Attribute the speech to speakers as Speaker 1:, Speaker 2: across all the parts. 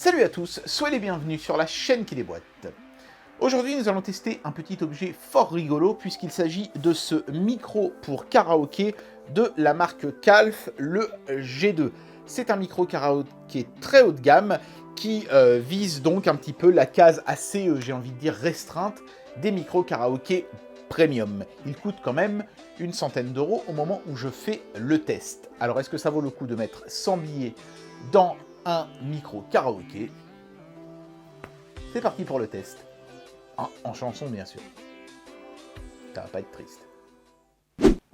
Speaker 1: Salut à tous, soyez les bienvenus sur la chaîne qui déboîte. Aujourd'hui, nous allons tester un petit objet fort rigolo puisqu'il s'agit de ce micro pour karaoké de la marque Calf, le G2. C'est un micro karaoké très haut de gamme qui vise donc un petit peu la case assez, j'ai envie de dire, restreinte des micros karaoké premium. Il coûte quand même une centaine d'euros au moment où je fais le test. Alors, est-ce que ça vaut le coup de mettre 100 billets dans un micro karaoké? C'est parti pour le test. En chanson, bien sûr. Ça va pas être triste.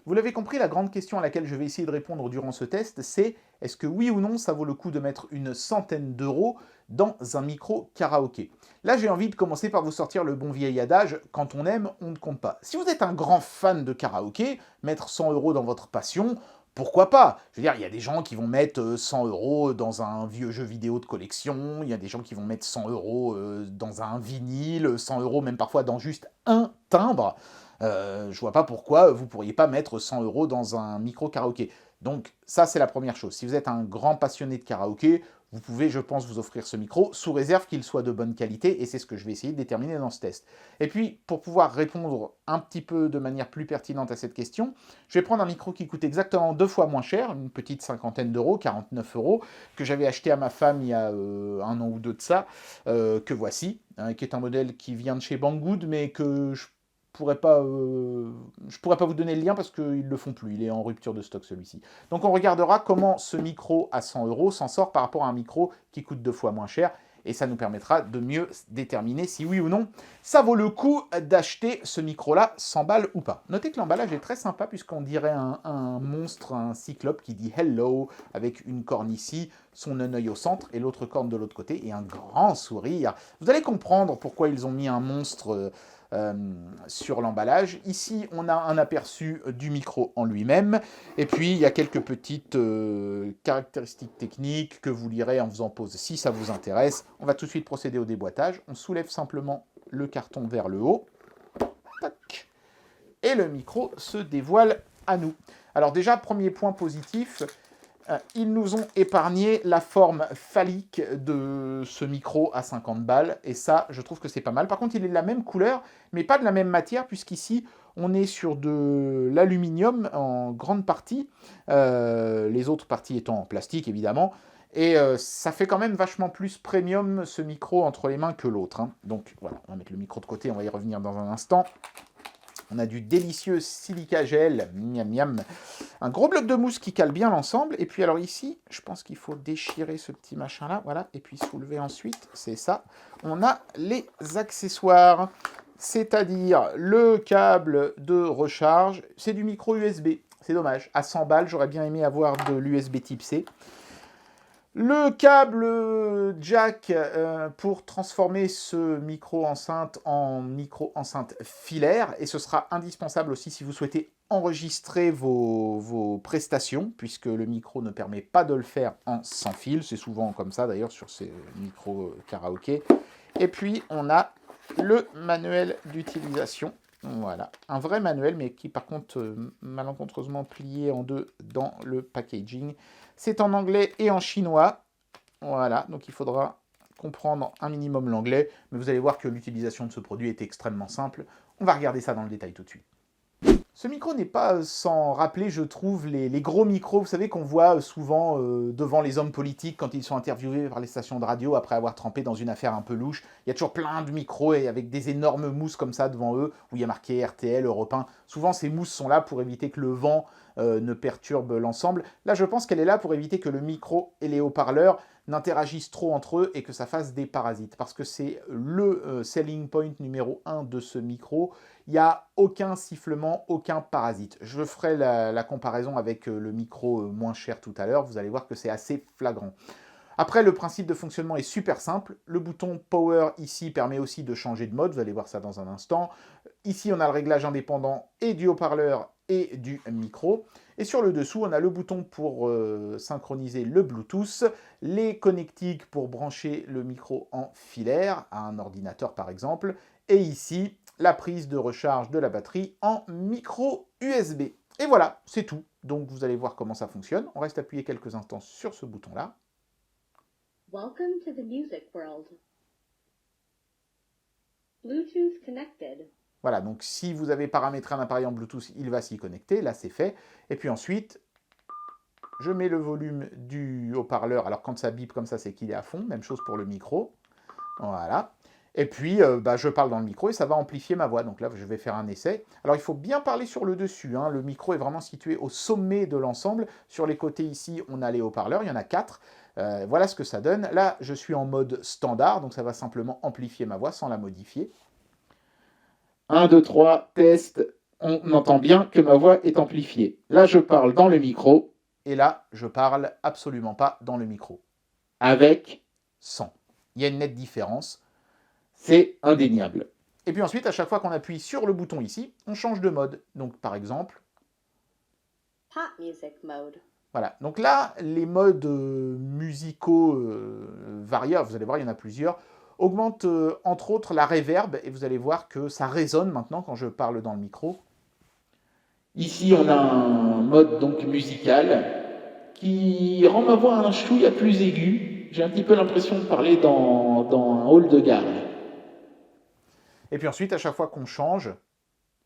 Speaker 1: Vous l'avez compris, la grande question à laquelle je vais essayer de répondre durant ce test, c'est est-ce que oui ou non ça vaut le coup de mettre une centaine d'euros dans un micro karaoké? Là, j'ai envie de commencer par vous sortir le bon vieil adage, quand on aime, on ne compte pas. Si vous êtes un grand fan de karaoké, mettre 100 euros dans votre passion, pourquoi pas? Je veux dire, il y a des gens qui vont mettre 100 euros dans un vieux jeu vidéo de collection, il y a des gens qui vont mettre 100 euros dans un vinyle, 100 euros même parfois dans juste un timbre. Je vois pas pourquoi vous pourriez pas mettre 100 euros dans un micro karaoké. Donc ça, c'est la première chose. Si vous êtes un grand passionné de karaoké, vous pouvez, je pense, vous offrir ce micro, sous réserve qu'il soit de bonne qualité, et c'est ce que je vais essayer de déterminer dans ce test. Et puis, pour pouvoir répondre un petit peu de manière plus pertinente à cette question, je vais prendre un micro qui coûte exactement 2 fois moins cher, une petite cinquantaine d'euros, 49 euros, que j'avais acheté à ma femme il y a un an ou deux de ça, que voici, hein, qui est un modèle qui vient de chez Banggood, mais que je pourrais pas vous donner le lien parce qu'ils ne le font plus, il est en rupture de stock celui-ci. Donc on regardera comment ce micro à 100 euros s'en sort par rapport à un micro qui coûte 2 fois moins cher, et ça nous permettra de mieux déterminer si oui ou non ça vaut le coup d'acheter ce micro-là 100 balles ou pas. Notez que l'emballage est très sympa puisqu'on dirait un monstre, un cyclope qui dit hello avec une corne ici, son œil au centre et l'autre corne de l'autre côté et un grand sourire. Vous allez comprendre pourquoi ils ont mis un monstre sur l'emballage. Ici, on a un aperçu du micro en lui-même, et puis il y a quelques petites caractéristiques techniques que vous lirez en faisant pause si ça vous intéresse. On va tout de suite procéder au déboîtage. On soulève simplement le carton vers le haut. Tac. Et le micro se dévoile à nous. Alors déjà, premier point positif, ils nous ont épargné la forme phallique de ce micro à 50 balles, et ça, je trouve que c'est pas mal. Par contre, il est de la même couleur, mais pas de la même matière, puisqu'ici, on est sur de l'aluminium en grande partie, les autres parties étant en plastique, évidemment, et ça fait quand même vachement plus premium, ce micro, entre les mains que l'autre, hein. Donc voilà, on va mettre le micro de côté, on va y revenir dans un instant. On a du délicieux silica gel, miam miam. Un gros bloc de mousse qui cale bien l'ensemble. Et puis alors ici, je pense qu'il faut déchirer ce petit machin-là, voilà, et puis soulever ensuite, c'est ça. On a les accessoires, c'est-à-dire le câble de recharge. C'est du micro USB, c'est dommage. À 100 balles, j'aurais bien aimé avoir de l'USB type C. Le câble jack pour transformer ce micro-enceinte en micro-enceinte filaire, et ce sera indispensable aussi si vous souhaitez enregistrer vos prestations, puisque le micro ne permet pas de le faire en sans fil, c'est souvent comme ça d'ailleurs sur ces micros karaoké. Et puis on a le manuel d'utilisation, voilà, un vrai manuel, mais qui par contre malencontreusement plié en deux dans le packaging. C'est en anglais et en chinois. Voilà, donc il faudra comprendre un minimum l'anglais, mais vous allez voir que l'utilisation de ce produit est extrêmement simple. On va regarder ça dans le détail tout de suite. Ce micro n'est pas sans rappeler, je trouve, les gros micros, vous savez, qu'on voit souvent devant les hommes politiques quand ils sont interviewés par les stations de radio après avoir trempé dans une affaire un peu louche. Il y a toujours plein de micros et avec des énormes mousses comme ça devant eux, où il y a marqué RTL, Europe 1. Souvent, ces mousses sont là pour éviter que le vent ne perturbe l'ensemble. Là, je pense qu'elle est là pour éviter que le micro et les haut-parleurs n'interagissent trop entre eux et que ça fasse des parasites. Parce que c'est le selling point numéro 1 de ce micro. Il n'y a aucun sifflement, aucun parasite. Je ferai la comparaison avec le micro moins cher tout à l'heure. Vous allez voir que c'est assez flagrant. Après, le principe de fonctionnement est super simple. Le bouton Power ici permet aussi de changer de mode. Vous allez voir ça dans un instant. Ici, on a le réglage indépendant et du haut-parleur et du micro. Et sur le dessous, on a le bouton pour synchroniser le Bluetooth, les connectiques pour brancher le micro en filaire, à un ordinateur par exemple, et ici, la prise de recharge de la batterie en micro USB. Et voilà, c'est tout. Donc vous allez voir comment ça fonctionne. On reste appuyé quelques instants sur ce bouton-là.
Speaker 2: Welcome to the music world. Bluetooth connected.
Speaker 1: Voilà, donc si vous avez paramétré un appareil en Bluetooth, il va s'y connecter. Là, c'est fait. Et puis ensuite, je mets le volume du haut-parleur. Alors, quand ça bip comme ça, c'est qu'il est à fond. Même chose pour le micro. Voilà. Et puis, je parle dans le micro et ça va amplifier ma voix. Donc là, je vais faire un essai. Alors, il faut bien parler sur le dessus. Hein. Le micro est vraiment situé au sommet de l'ensemble. Sur les côtés ici, on a les haut-parleurs. Il y en a 4. Voilà ce que ça donne. Là, je suis en mode standard. Donc, ça va simplement amplifier ma voix sans la modifier. 1, 2, 3, test. On entend bien que ma voix est amplifiée. Là, je parle dans le micro. Et là, je parle absolument pas dans le micro. Avec, sans. Il y a une nette différence. C'est indéniable. Et puis ensuite, à chaque fois qu'on appuie sur le bouton ici, on change de mode. Donc, par exemple...
Speaker 2: Pop music mode.
Speaker 1: Voilà. Donc là, les modes musicaux variés, vous allez voir, il y en a plusieurs, augmentent entre autres la reverb. Et vous allez voir que ça résonne maintenant quand je parle dans le micro. Ici, on a un mode donc musical qui rend ma voix un chouïa plus aiguë. J'ai un petit peu l'impression de parler dans un hall de gare. Et puis ensuite, à chaque fois qu'on change,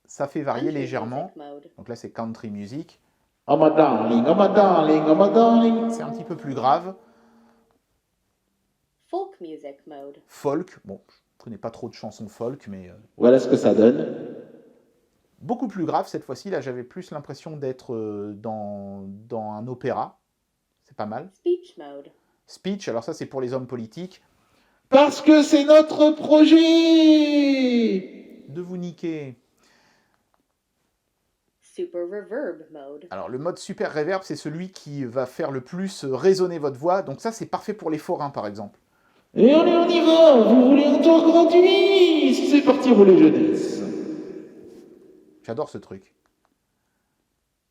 Speaker 1: ça fait varier légèrement. Donc là, c'est country music. Oh my darling, oh my darling, oh my darling. C'est un petit peu plus grave.
Speaker 2: Folk music mode.
Speaker 1: Folk, bon, je ne connais pas trop de chansons folk, mais voilà ce que ça donne. Beaucoup plus grave cette fois-ci. Là, j'avais plus l'impression d'être dans un opéra. C'est pas mal.
Speaker 2: Speech mode.
Speaker 1: Speech, alors ça, c'est pour les hommes politiques. Parce que c'est notre projet de vous niquer.
Speaker 2: Super reverb mode.
Speaker 1: Alors, le mode super reverb, c'est celui qui va faire le plus résonner votre voix. Donc ça, c'est parfait pour les forains, par exemple. Et allez, on y va. Vous voulez un tour gratuit? C'est parti, rouler jeunesse. J'adore ce truc.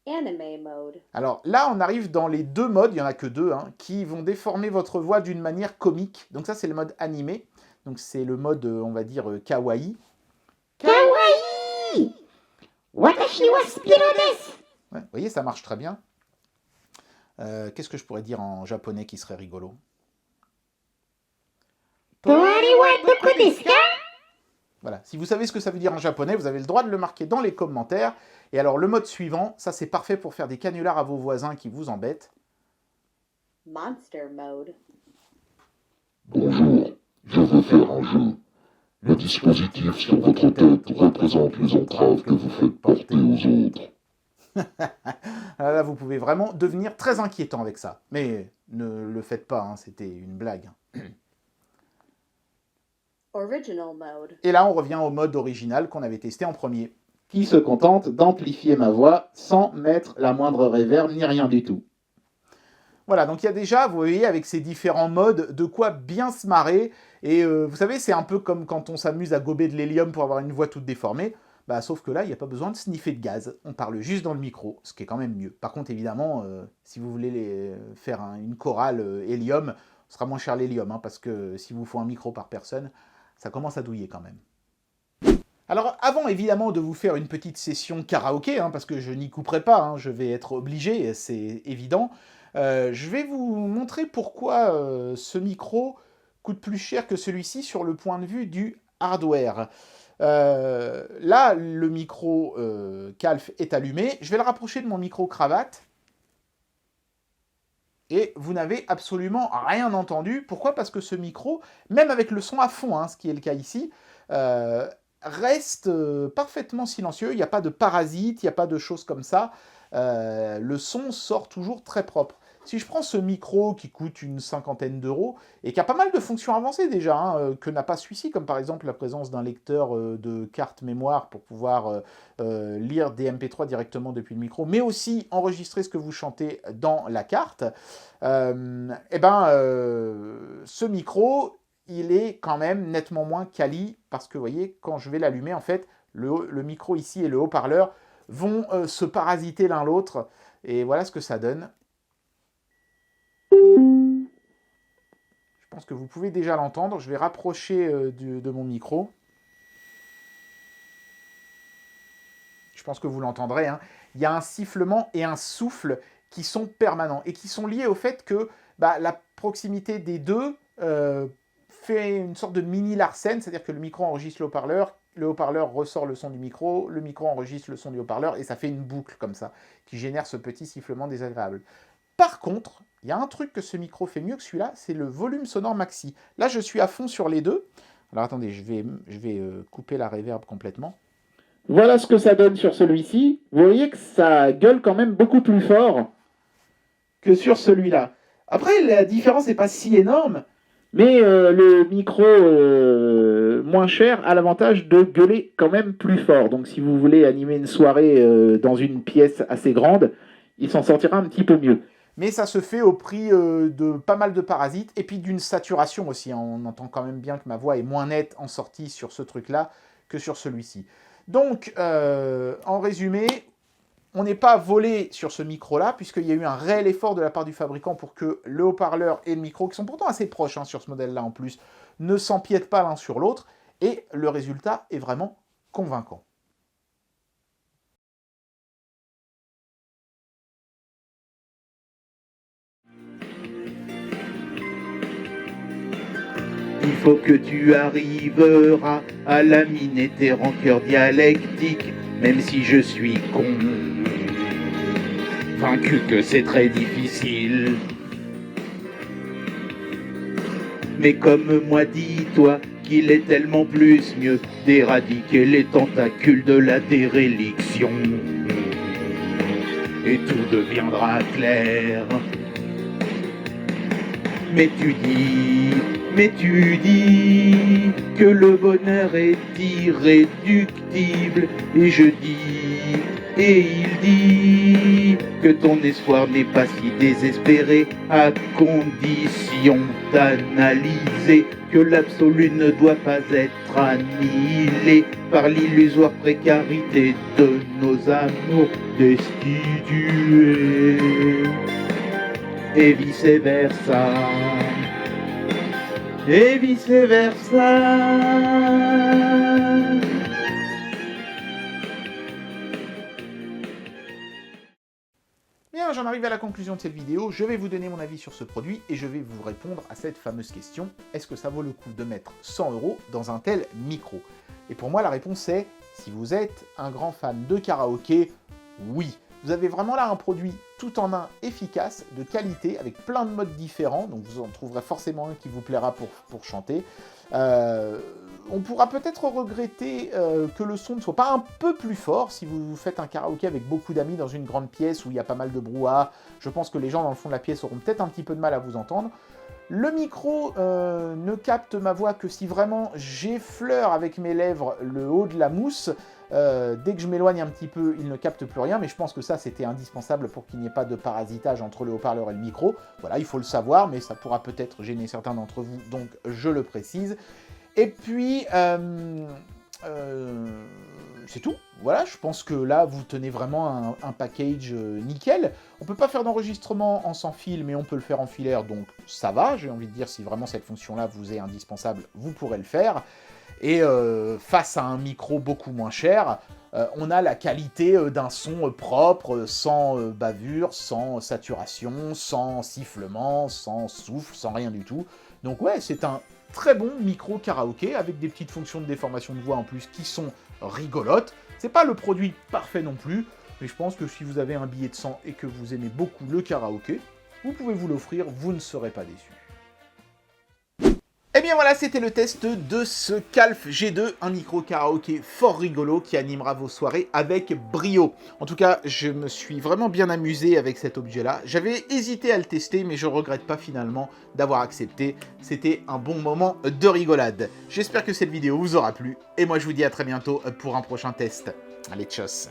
Speaker 2: Anime mode.
Speaker 1: Alors là, on arrive dans les deux modes, il n'y en a que deux, hein, qui vont déformer votre voix d'une manière comique. Donc ça, c'est le mode animé. Donc c'est le mode, on va dire, kawaii. Kawaii! Watashi wa spiro desu! Ouais, vous voyez, ça marche très bien. Qu'est-ce que je pourrais dire en japonais qui serait rigolo? Toari wa doko desu ka? Voilà, si vous savez ce que ça veut dire en japonais, vous avez le droit de le marquer dans les commentaires. Et alors, le mode suivant, ça c'est parfait pour faire des canulars à vos voisins qui vous embêtent.
Speaker 2: Monster mode.
Speaker 3: Bonjour, je veux faire un jeu. Le dispositif sur votre tête représente les entraves que vous faites porter aux autres.
Speaker 1: Là, vous pouvez vraiment devenir très inquiétant avec ça. Mais ne le faites pas, hein, c'était une blague.
Speaker 2: Original mode.
Speaker 1: Et là, on revient au mode original qu'on avait testé en premier. Qui se contente d'amplifier ma voix sans mettre la moindre reverb ni rien du tout. Voilà, donc il y a déjà, vous voyez, avec ces différents modes, de quoi bien se marrer. Et vous savez, c'est un peu comme quand on s'amuse à gober de l'hélium pour avoir une voix toute déformée. Bah, sauf que là, il n'y a pas besoin de sniffer de gaz. On parle juste dans le micro, ce qui est quand même mieux. Par contre, évidemment, si vous voulez faire une chorale hélium, ce sera moins cher l'hélium, hein, parce que si vous faut un micro par personne, ça commence à douiller quand même. Alors, avant évidemment de vous faire une petite session karaoké, hein, parce que je n'y couperai pas, hein, je vais être obligé, c'est évident, je vais vous montrer pourquoi ce micro coûte plus cher que celui-ci sur le point de vue du hardware. Là, le micro Calf est allumé. Je vais le rapprocher de mon micro cravate. Et vous n'avez absolument rien entendu. Pourquoi? Parce que ce micro, même avec le son à fond, hein, ce qui est le cas ici, reste parfaitement silencieux. Il n'y a pas de parasites, il n'y a pas de choses comme ça. Le son sort toujours très propre. Si je prends ce micro qui coûte une cinquantaine d'euros et qui a pas mal de fonctions avancées déjà, hein, que n'a pas celui-ci, comme par exemple la présence d'un lecteur de carte mémoire pour pouvoir lire des MP3 directement depuis le micro, mais aussi enregistrer ce que vous chantez dans la carte, ce micro, il est quand même nettement moins quali, parce que vous voyez, quand je vais l'allumer, en fait, le micro ici et le haut-parleur vont se parasiter l'un l'autre, et voilà ce que ça donne. Je pense que vous pouvez déjà l'entendre. Je vais rapprocher de mon micro. Je pense que vous l'entendrez. Hein. Il y a un sifflement et un souffle qui sont permanents et qui sont liés au fait que la proximité des deux fait une sorte de mini Larsen, c'est-à-dire que le micro enregistre le haut-parleur ressort le son du micro enregistre le son du haut-parleur, et ça fait une boucle comme ça, qui génère ce petit sifflement désagréable. Par contre, il y a un truc que ce micro fait mieux que celui-là, c'est le volume sonore maxi. Là, je suis à fond sur les deux. Alors attendez, je vais couper la reverb complètement. Voilà ce que ça donne sur celui-ci. Vous voyez que ça gueule quand même beaucoup plus fort que sur celui-là. Après, la différence n'est pas si énorme, mais le micro moins cher a l'avantage de gueuler quand même plus fort. Donc si vous voulez animer une soirée dans une pièce assez grande, il s'en sortira un petit peu mieux. Mais ça se fait au prix de pas mal de parasites, et puis d'une saturation aussi. On entend quand même bien que ma voix est moins nette en sortie sur ce truc-là que sur celui-ci. Donc, en résumé, on n'est pas volé sur ce micro-là, puisqu'il y a eu un réel effort de la part du fabricant pour que le haut-parleur et le micro, qui sont pourtant assez proches sur ce modèle-là en plus, ne s'empiètent pas l'un sur l'autre, et le résultat est vraiment convaincant. Il faut que tu arriveras à laminer tes rancœurs dialectiques, même si je suis convaincu que c'est très difficile. Mais comme moi, dis-toi qu'il est tellement plus mieux d'éradiquer les tentacules de la déréliction. Et tout deviendra clair. Mais tu dis que le bonheur est irréductible, et je dis, et il dit, que ton espoir n'est pas si désespéré, à condition d'analyser que l'absolu ne doit pas être annihilé par l'illusoire précarité de nos amours destitués, et vice-versa. Et vice-versa. Bien, j'en arrive à la conclusion de cette vidéo. Je vais vous donner mon avis sur ce produit et je vais vous répondre à cette fameuse question. Est-ce que ça vaut le coup de mettre 100 € dans un tel micro? Et pour moi, la réponse est, si vous êtes un grand fan de karaoké, oui. Vous avez vraiment là un produit tout en un efficace, de qualité, avec plein de modes différents, donc vous en trouverez forcément un qui vous plaira pour chanter. On pourra peut-être regretter que le son ne soit pas un peu plus fort si vous faites un karaoké avec beaucoup d'amis dans une grande pièce où il y a pas mal de brouhaha. Je pense que les gens dans le fond de la pièce auront peut-être un petit peu de mal à vous entendre. Le micro ne capte ma voix que si vraiment j'effleure avec mes lèvres le haut de la mousse. Dès que je m'éloigne un petit peu, il ne capte plus rien, mais je pense que ça, c'était indispensable pour qu'il n'y ait pas de parasitage entre le haut-parleur et le micro. Voilà, il faut le savoir, mais ça pourra peut-être gêner certains d'entre vous, donc je le précise. Et puis, c'est tout. Voilà, je pense que là, vous tenez vraiment un package nickel. On peut pas faire d'enregistrement en sans fil, mais on peut le faire en filaire, donc ça va. J'ai envie de dire, si vraiment cette fonction-là vous est indispensable, vous pourrez le faire. Et face à un micro beaucoup moins cher, on a la qualité d'un son propre, sans bavure, sans saturation, sans sifflement, sans souffle, sans rien du tout. Donc ouais, c'est un très bon micro karaoké, avec des petites fonctions de déformation de voix en plus qui sont rigolotes. C'est pas le produit parfait non plus, mais je pense que si vous avez un billet de 100 et que vous aimez beaucoup le karaoké, vous pouvez vous l'offrir, vous ne serez pas déçus. Et bien voilà, c'était le test de ce Calf G2, un micro karaoké fort rigolo qui animera vos soirées avec brio. En tout cas, je me suis vraiment bien amusé avec cet objet-là. J'avais hésité à le tester, mais je regrette pas finalement d'avoir accepté. C'était un bon moment de rigolade. J'espère que cette vidéo vous aura plu, et moi je vous dis à très bientôt pour un prochain test. Allez, tchuss!